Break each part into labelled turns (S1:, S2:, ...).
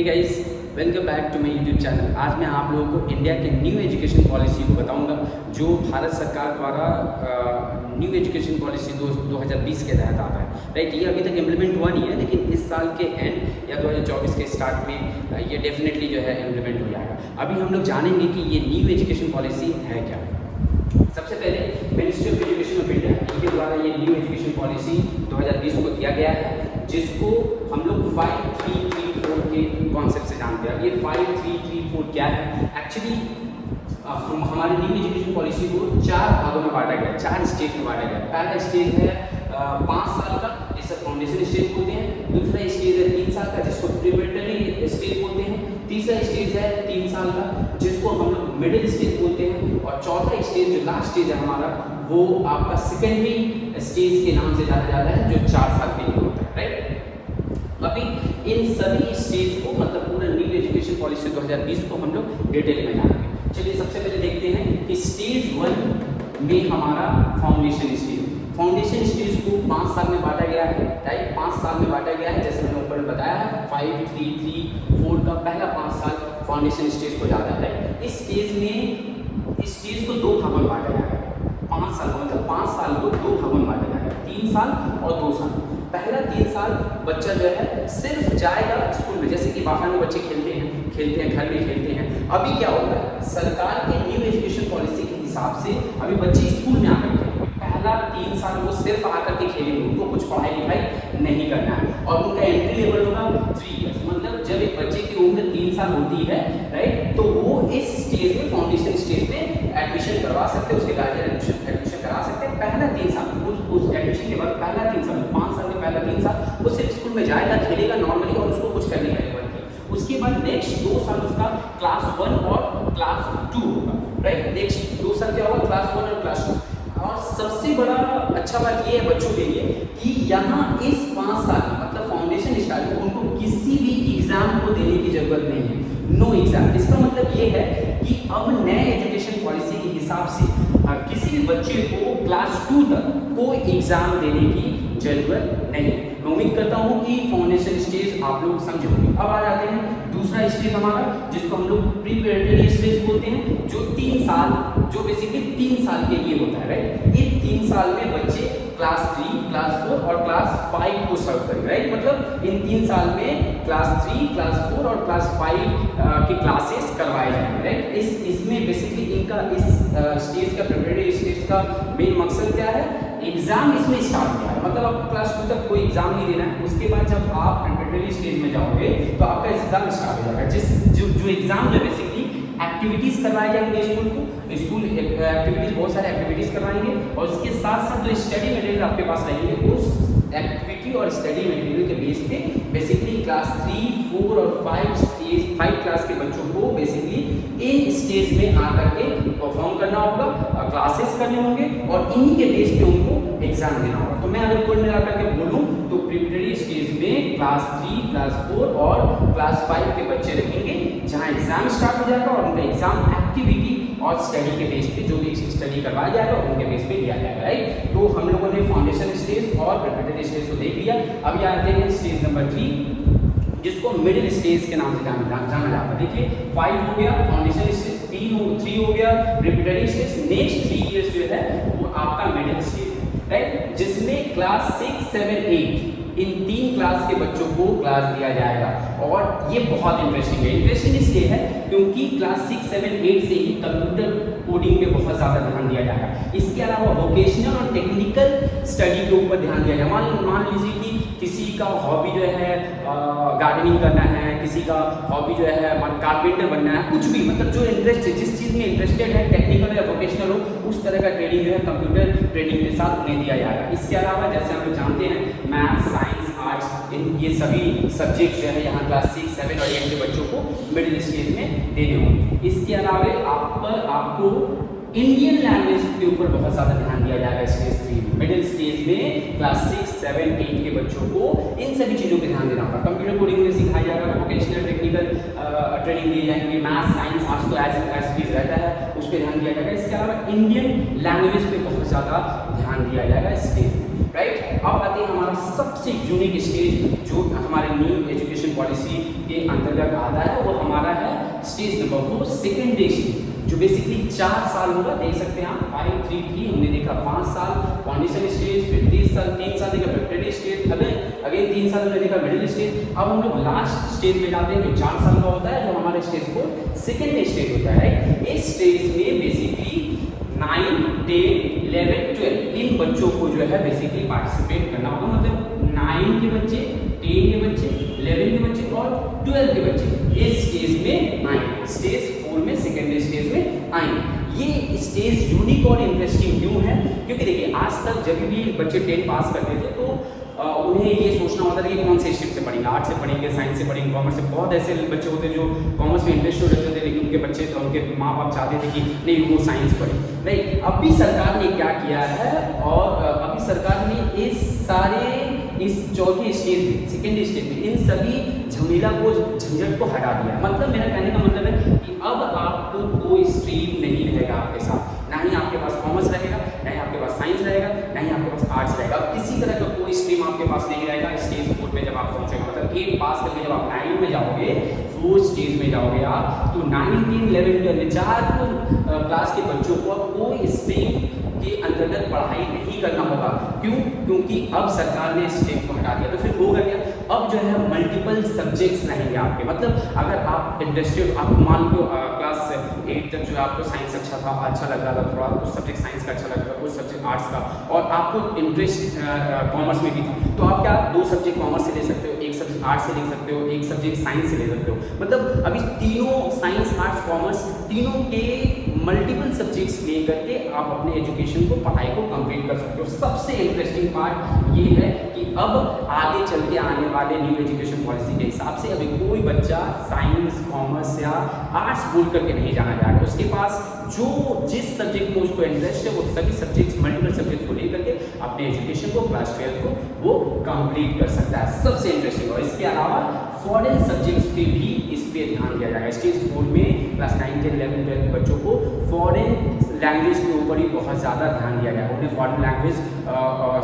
S1: Guys, welcome back to my YouTube channel. आज मैं आप लोगों को इंडिया के न्यू एजुकेशन पॉलिसी को बताऊंगा जो भारत सरकार द्वारा न्यू एजुकेशन पॉलिसी 2020 के तहत आता है। राइट, ये अभी तक इम्प्लीमेंट हुआ नहीं है, लेकिन इस साल के एंड या 2024 के स्टार्ट में ये डेफिनेटली जो है इम्प्लीमेंट हो जाएगा। अभी हम लोग जानेंगे कि ये न्यू एजुकेशन पॉलिसी है क्या। सबसे पहले ministry of education of India इनके द्वारा ये न्यू एजुकेशन पॉलिसी 2020 को दिया गया है, जिसको हम लोग 5334 के कॉन्सेप्ट से जानते हैं। ये 5334 क्या है? एक्चुअली हमारे न्यू एजुकेशन पॉलिसी को 4 भागों में बांटा गया, 4 स्टेज में बांटा गया। पहला स्टेज है 5 साल का, जिसे फाउंडेशन स्टेज बोलते हैं। दूसरा स्टेज है 3 साल का, जिसको प्रिपरेटरी स्टेज बोलते हैं। तीसरा स्टेज है 3 साल का, जिसको हम लोग मिडिल स्टेज बोलते हैं। और चौथा स्टेज, जो लास्ट स्टेज है हमारा, वो आपका सेकेंडरी स्टेज के नाम से जाना जाता है, जो 4 साल के लिए होता है। राइट, अभी इन सभी स्टेज को, मतलब पूरा न्यू एजुकेशन पॉलिसी 2020 को हम लोग डिटेल में जानेंगे। चलिए सबसे पहले देखते हैं कि स्टेज 1 में हमारा फाउंडेशन स्टेज को 5 साल में बांटा गया है। राइट, 5 साल में बांटा गया है, जैसे मैंने ऊपर बताया है। 5334 का पहला 5 साल फाउंडेशन स्टेज को जाता है। इस स्टेज को 2 भागों में बांटा गया है। 5 साल मतलब 5 साल को 2 भागों में बांटा गया है, 3 साल और 2 साल। पहला 3 साल बच्चा जो है सिर्फ जाएगा स्कूल में, जैसे कि बाहर में बच्चे खेलते हैं, घर में खेलते हैं। अभी क्या होगा, सरकार के न्यू एजुकेशन पॉलिसी के हिसाब से अभी बच्चे स्कूल में आकर खेलेंगे। पहला 3 साल वो सिर्फ आकर के खेलेंगे, उनको कुछ पढ़ाई लिखाई नहीं करना है। और उनका एंट्री लेवल होगा 3 इयर्स, मतलब जब एक बच्चे की उम्र 3 साल होती है, राइट, तो वो इस स्टेज में, फाउंडेशन स्टेज में एडमिशन करवा सकते हैं, उसके गार्जियन एडमिशन करा सकते हैं। पहला 3 साल उस एडमिशन के बाद पहला 3 साल, 5 साल के पहला 3 साल वो सिर्फ स्कूल में जाएगा, खेलेगा नॉर्मली, और उसको कुछ करने का नहीं। उसके बाद नेक्स्ट 2 साल उसका क्लास 1 और क्लास 2 होगा। राइट, नेक्स्ट 2 साल क्या होगा, क्लास 1 और क्लास 2। और सबसे बड़ा अच्छा बात ये है बच्चों के लिए कि यहाँ इस 5 साल मतलब फाउंडेशन स्टार्ट में उनको किसी भी एग्जाम को देने की जरूरत नहीं है, नो एग्जाम। इसका मतलब ये है कि अब नए एजुकेशन पॉलिसी के हिसाब से किसी भी बच्चे को क्लास 2 तक कोई एग्जाम देने की जरूरत नहीं है। मैं उम्मीद करता हूँ कि फाउंडेशन स्टेज आप लोग समझे होंगे। अब आ जाते हैं दूसरा स्टेज हमारा, जिसको हम लोग प्रिपरेटरी स्टेज बोलते हैं, जो 3 साल, जो बेसिकली 3 साल के लिए होता है। राइट, ये 3 साल में बच्चे क्लास 3, क्लास 4 और क्लास 5 को सर्व करेंगे। राइट, मतलब इन 3 साल में क्लास 3, क्लास 4 और क्लास 5 की क्लासेस करवाए जाएंगे। राइट, इसमें बेसिकली इनका इस स्टेज का, प्रिपरेटरी स्टेज का मेन मकसद क्या है, एग्जाम इसमें स्टार्ट किया है। मतलब आपको क्लास 2 तक कोई एग्जाम नहीं देना है। उसके बाद जब आप प्रिपरेटरी स्टेज में जाओगे तो आपका एग्जाम स्टार्ट हो जाएगा। जो एग्जाम है बेसिकली एक्टिविटीज करवाए जाएंगे स्कूल एक्टिविटीज, बहुत सारे एक्टिविटीज करवाएंगे, और उसके साथ साथ जो स्टडी मटेरियल आपके पास रहेंगे, उस एक्टिविटी और स्टडी मटेरियल के बेस पे बेसिकली क्लास 3, 4 और 5 क्लास के बच्चों को बेसिकली इन स्टेज में आकर के परफॉर्म करना होगा, क्लासेस करने होंगे, और इन्हीं के बेस पे उनको एग्जाम देना होगा। तो मैं अगर कुल मिलाकर के बोलूँ तो प्रिपरेटरी स्टेज में क्लास 3, क्लास 4 और क्लास 5 के बच्चे रहेंगे, जहाँ एग्जाम स्टार्ट हो जाएगा, और उनका एग्जाम एक्टिविटी और स्टडी के बेस पे, जो भी स्टडी करवाया जाएगा उनके बेस पे लिया जाएगा। राइट, तो हम लोगों ने फाउंडेशन स्टेज और प्रिपरेटरी स्टेज को देख लिया। अब आते हैं स्टेज नंबर 3, जिसको मिडिल स्टेज के नाम से जाना जाता है। देखिए 5 हो गया फाउंडेशन स्टेज, 3 हो गया प्रिपरेटरी स्टेज, नेक्स्ट 3 इयर्स जो है वो आपका मिडिल स्टेज है। राइट, जिसमें क्लास 6, 7, 8 इन 3 क्लास के बच्चों को क्लास दिया जाएगा। और ये बहुत इंटरेस्टिंग है। इंटरेस्टिंग इसलिए है क्योंकि क्लास 6, 7, 8 से ही कंप्यूटर कोडिंग पे बहुत ज़्यादा ध्यान दिया जाएगा। इसके अलावा वोकेशनल और टेक्निकल स्टडी के ऊपर ध्यान दिया जाएगा। मान लीजिए कि किसी का हॉबी जो है गार्डनिंग करना है, किसी का हॉबी जो है कारपेंटर बनना है, कुछ भी, मतलब जो इंटरेस्ट है, जिस चीज़ में इंटरेस्टेड है, टेक्निकल या वोकेशनल हो, उस तरह का ट्रेनिंग जो है कंप्यूटर ट्रेनिंग के साथ उन्हें दिया जाएगा। इसके अलावा जैसे हम लोग जानते हैं मैथ्स, साइंस, आर्ट्स, ये सभी सब्जेक्ट जो है यहाँ क्लास 6, 7 और 8 के बच्चों को मिडिल स्टेज में देने होंगे। इसके अलावा आपको इंडियन लैंग्वेज के ऊपर बहुत ज़्यादा ध्यान दिया जाएगा स्टेज 3 में। मिडिल स्टेज में क्लास 6, 7, 8 के बच्चों को इन सभी चीज़ों पे ध्यान देना होगा। कंप्यूटर कोडिंग में सिखाया जाएगा, वोकेशनल टेक्निकल ट्रेनिंग दी जाएंगे, मैथ्स, साइंस, आर्ट्स तो एज चीज़ रहता है, उस पर ध्यान दिया जाएगा। इसके अलावा इंडियन लैंग्वेज पे बहुत ज़्यादा ध्यान दिया जाएगा स्टेज में। राइट। अब आते हैं हमारा सबसे यूनिक स्टेज जो हमारे न्यू एजुकेशन पॉलिसी के अंतर्गत आता है, वो हमारा है स्टेज नंबर 4 सेकेंडरी स्टेज, जो बेसिकली 4 साल होगा। देख सकते हैं आप 5, 3, 3 हमने देखा 5 साल फाउंडेशन स्टेज, फिर 30 साल 3 साल देखा प्रेपरेटरी स्टेज, अगेन 3 साल हमने देखा मिडिल स्टेज। अब हम लोग लास्ट स्टेज में जाते हैं जो 4 साल का होता है, जो हमारे स्टेज को सेकेंडरी स्टेज होता है। इस स्टेज में बेसिकली 9, 10, 11, 12 इन बच्चों को जो है बेसिकली पार्टिसिपेट करना होगा। मतलब 9 के बच्चे, 10 के बच्चे, 11 के बच्चे और 12 के बच्चे इस स्टेज में आएंगे, स्टेज 4 में सेकेंडरी स्टेज में आएंगे। ये स्टेज यूनिक और इंटरेस्टिंग क्यों है? क्योंकि देखिए आज तक जब भी बच्चे 10 पास करते थे तो उन्हें ये सोचना होता था कि कौन से स्ट्रीम से पढ़ेंगे, आर्ट से पढ़ेंगे, साइंस से पढ़ेंगे, कॉमर्स से। बहुत ऐसे बच्चे होते हैं जो कॉमर्स में इंटरेस्ट रहते थे, लेकिन उनके बच्चे उनके माँ बाप चाहते थे कि नहीं वो साइंस पढ़े। नहीं, अभी सरकार ने क्या किया है, और अभी सरकार ने इस चौथे स्टेज में, सेकेंडरी स्टेज में, इन सभी झमेला को, झंझट को हटा दिया। मतलब मेरा कहने का मतलब है कि अब आपको कोई स्ट्रीम नहीं रहेगा आपके साथ, ना ही आपके पास कॉमर्स रहेगा, ना ही आपके पास साइंस रहेगा, ना ही आपके पास आर्ट्स रहेगा। अब किसी तरह का कोई स्ट्रीम आपके पास नहीं रहेगा स्टेज 4 में जब आप पहुंचेंगे। मतलब 8 पास करके जब आप 9 में जाओगे, 4 स्टेज में जाओगे आप, तो 9, 10, 11, 12 4 क्लास के बच्चों को कोई स्ट्रीम के अंतर्गत पढ़ाई नहीं करना होगा। क्यों? क्योंकि अब सरकार ने स्टेज को हटा दिया। तो फिर होगा क्या? अब जो है मल्टीपल सब्जेक्ट्स रहेंगे आपके। मतलब अगर आप इंटरेस्टेड, आप मान लो क्लास 8 तक जो है आपको साइंस अच्छा लग रहा था, थोड़ा कुछ सब्जेक्ट साइंस का अच्छा लग रहा था, कुछ सब्जेक्ट आर्ट्स का, और आपको इंटरेस्ट कॉमर्स में भी था, तो आप क्या 2 सब्जेक्ट कॉमर्स से ले सकते हो, 1 सब्जेक्ट आर्ट्स से ले सकते हो, 1 सब्जेक्ट साइंस से ले सकते हो। मतलब अभी तीनों साइंस, आर्ट्स, कॉमर्स तीनों के मल्टीपल सब्जेक्ट्स लेकर के आप अपने एजुकेशन को, पढ़ाई को कंप्लीट कर सकते हो। सबसे इंटरेस्टिंग पार्ट ये है कि अब आगे चल के आने वाले न्यू एजुकेशन पॉलिसी के हिसाब से अभी कोई बच्चा साइंस, कॉमर्स या आर्ट्स बोल करके नहीं जाना जाएगा। उसके पास जो जिस सब्जेक्ट में उसको इंटरेस्ट है वो सभी सब्जेक्ट्स, मल्टीपल सब्जेक्ट को लेकर के अपने एजुकेशन को, क्लास 12 को वो कंप्लीट कर सकता है। सबसे इंटरेस्टिंग। और इसके अलावा फॉरेन सब्जेक्ट्स पे भी इस पे ध्यान दिया जाएगा। स्टेज 4 में क्लास 9, 10, 11, 12 के बच्चों को फॉरेन लैंग्वेज के ऊपर ही बहुत ज़्यादा ध्यान दिया जाएगा। उन्हें फॉरेन लैंग्वेज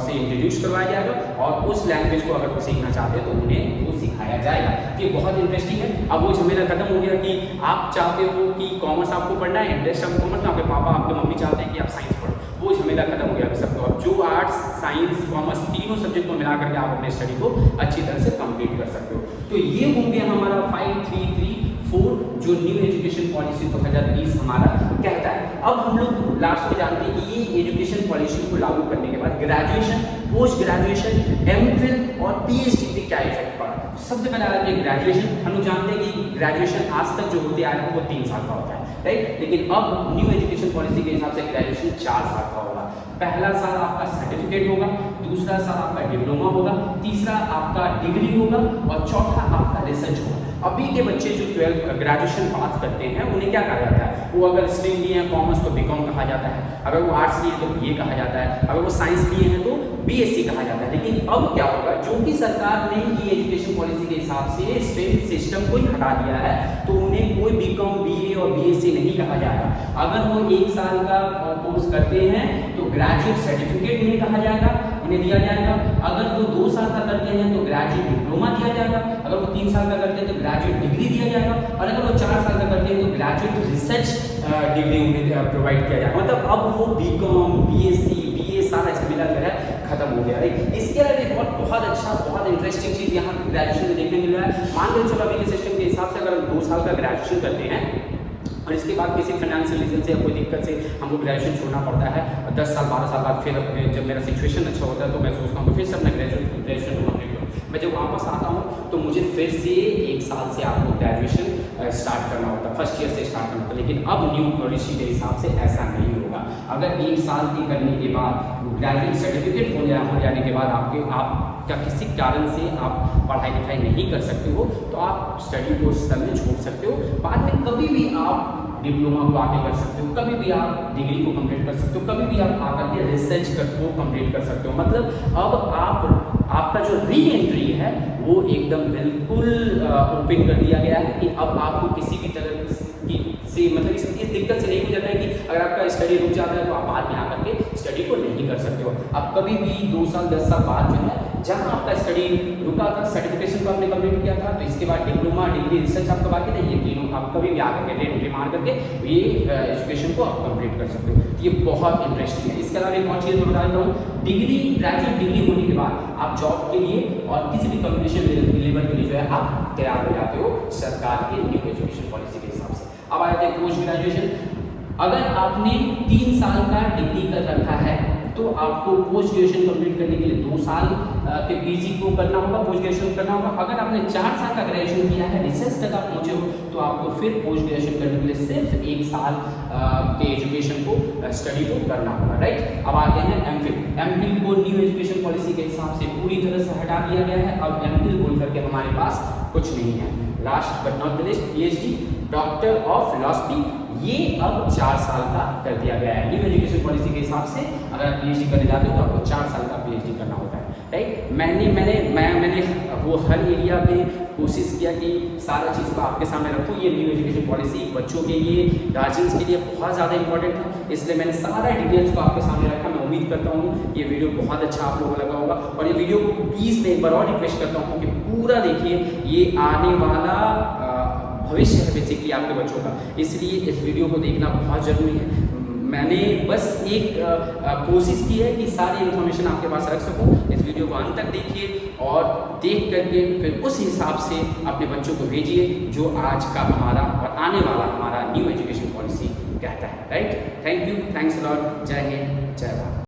S1: से इंट्रोड्यूस करवाया जाएगा, और उस लैंग्वेज को अगर वो सीखना चाहते हैं तो उन्हें वो सिखाया जाएगा। ये बहुत इंटरेस्टिंग है। अब वो झमेला खत्म हो गया कि आप चाहते हो कि कॉमर्स आपको पढ़ना है, इंटरेस्ट आपको कॉमर्स में, आपके पापा, आपके मम्मी चाहते हैं कि आप साइंस पढ़ो, वो झमेला खत्म हो गया अभी सबको। अब जो आर्ट्स, साइंस, कॉमर्स तीनों सब्जेक्ट को मिला करके आप अपने स्टडी को अच्छी तरह से कंप्लीट कर सकते हो। तो ये हो गया हमारा 5, 3, 3, 4 जो न्यू एजुकेशन पॉलिसी 2020 हमारा कहता है। अब हम लोग लास्ट में जानते हैं कि ये एजुकेशन पॉलिसी को लागू करने के बाद ग्रेजुएशन, पोस्ट ग्रेजुएशन, एमफिल और पीएचडी पे क्या इफेक्ट पड़ा। सबसे पहले आ जाए ग्रेजुएशन। हम लोग जानते हैं कि ग्रेजुएशन आज तक जो होते आ रहा है वो 3 साल का होता है, राइट। लेकिन अब न्यू एजुकेशन पॉलिसी के हिसाब से ग्रेजुएशन 4 साल का होगा। पहला साल आपका सर्टिफिकेट होगा, दूसरा साल आपका डिप्लोमा होगा, तीसरा आपका डिग्री होगा, और चौथा आपका रिसर्च होगा। अभी के बच्चे जो 12 ग्रेजुएशन पास करते हैं उन्हें क्या कहा जाता है? वो अगर स्ट्रीम लिए हैं कॉमर्स तो बीकॉम कहा जाता है, अगर वो आर्ट्स लिए तो बीए कहा जाता है, अगर वो साइंस लिए हैं तो बीएससी कहा जाता है। लेकिन अब क्या होगा, जो कि सरकार ने ये एजुकेशन पॉलिसी के हिसाब से स्ट्रीम सिस्टम को ही हटा दिया है, तो उन्हें कोई बीकॉम, बीए और बीएससी नहीं कहा जाएगा। अगर वो 1 साल का कोर्स करते हैं तो ग्रेजुएट सर्टिफिकेट उन्हें कहा जाएगा, उन्हें दिया जाएगा। अगर वो 2 साल का करते हैं तो ग्रेजुएट डिप्लोमा दिया जाएगा, अगर वो 3 साल का करते हैं तो ग्रेजुएट डिग्री दिया जाएगा, और अगर वो 4 साल का करते हैं तो ग्रेजुएट रिसर्च डिग्री उन्हें प्रोवाइड किया जाएगा। मतलब अब वो बीकॉम, बीएससी, बीए सारा झमेला जो है खत्म हो गया है। इसके अलावा एक बहुत अच्छा, बहुत इंटरेस्टिंग चीज़ यहाँ पे ग्रेजुएशन में देखने मिल रहा है। मान लो चलो अभी के सिस्टम के हिसाब से अगर हम 2 साल का ग्रेजुएशन करते हैं और इसके बाद किसी फाइनेंशियल रीजन से या कोई दिक्कत से हमको ग्रेजुएशन छोड़ना पड़ता है, और 10 साल 12 साल बाद फिर अपने जब मेरा सिचुएशन अच्छा होता है तो मैं सोचता हूँ कि फिर से अपना ग्रेजुएशन कंप्लीट करूँ। मैं जब वापस आता हूँ तो मुझे फिर से 1 साल से आपको ग्रेजुएशन स्टार्ट करना होता है, फर्स्ट ईयर से स्टार्ट करना होता है। लेकिन अब न्यू पॉलिसी के हिसाब से ऐसा नहीं होगा। अगर 1 साल की करने के बाद ग्रेजुएट सर्टिफिकेट हो जाने के बाद आपका किसी कारण से आप पढ़ाई लिखाई नहीं कर सकते हो तो आप स्टडी को उस समय छोड़ सकते हो। बाद में कभी भी आप डिप्लोमा को आगे कर सकते हो, कभी भी आप डिग्री को कंप्लीट कर सकते हो, कभी भी आप आकर के रिसर्च को कंप्लीट कर सकते हो। मतलब अब आपका जो री एंट्री है वो एकदम बिल्कुल ओपन कर दिया गया है कि अब आपको किसी भी तरह से मतलब इस दिक्कत से नहीं गुजरना है कि अगर आपका स्टडी रुक जाता है तो आप बाद में आकर के स्टडी को नहीं कर सकते हो। आप कभी भी 2 साल 10 साल बाद जो है जहाँ आपका स्टडी रुका था, सर्टिफिकेशन को आपने कंप्लीट किया था, तो इसके बाद डिप्लोमा, डिग्री, रिसर्च आपका बाकी था, ये तीनों आप कभी भी आकर के एंट्री मार करके ये एजुकेशन को आप कंप्लीट कर सकते हो। ये बहुत इंटरेस्टिंग है। इसके अलावा एक और चीज़ मैं बता देता हूँ, डिग्री, ग्रेजुएट डिग्री होने के बाद आप जॉब के लिए और किसी भी कम्युनिकेशन लेवल के लिए जो है आप तैयार हो जाते हो सरकार के न्यू एजुकेशन पॉलिसी के हिसाब से। अब आ जाते हैं पोस्ट ग्रेजुएशन। अगर आपने 3 साल का डिग्री कर रखा है तो आपको पोस्ट ग्रेजुएशन कंप्लीट करने के लिए 2 साल के पीजी को करना होगा, पोस्ट ग्रेजुएशन करना होगा। अगर आपने 4 साल का ग्रेजुएशन किया है, रिसर्च तक आप पहुंचे हो, तो आपको फिर पोस्ट ग्रेजुएशन करने के लिए सिर्फ 1 साल के एजुकेशन को स्टडी को करना होगा, राइट। अब आते हैं एमफिल। एमफिल को न्यू एजुकेशन पॉलिसी के हिसाब से पूरी तरह से हटा दिया गया है। अब एमफिल बोल करके हमारे पास कुछ नहीं है। Last but not the least, PhD, doctor of philosophy, ये अब 4 साल का कर दिया गया है। न्यू एजुकेशन पॉलिसी के हिसाब से अगर आप पीएचडी करने जाते हो तो आपको 4 साल का पीएचडी करना होता है, राइट। मैंने वो हर एरिया में कोशिश किया कि सारा चीज़ को आपके सामने रखूँ। ये न्यू एजुकेशन पॉलिसी बच्चों के लिए, गार्जियंस के लिए बहुत ज़्यादा इंपॉर्टेंट था, इसलिए मैंने सारा डिटेल्स को आपके सामने रखा। मैं उम्मीद करता हूँ ये वीडियो बहुत अच्छा आप लोगों को लगा होगा, और ये वीडियो को प्लीज़ मैं एक बार और रिक्वेस्ट करता हूँ कि पूरा देखिए। ये आने वाला भविष्य है बेसिकली आपके बच्चों का, इसलिए इस वीडियो को देखना बहुत ज़रूरी है। मैंने बस एक कोशिश की है कि सारी इन्फॉर्मेशन आपके पास रख सकूं। इस वीडियो को अंत तक देखिए और देख करके फिर उस हिसाब से अपने बच्चों को भेजिए जो आज का हमारा और आने वाला हमारा न्यू एजुकेशन पॉलिसी कहता है, right. Thank you, thanks a lot. जय हिंद, जय भारत।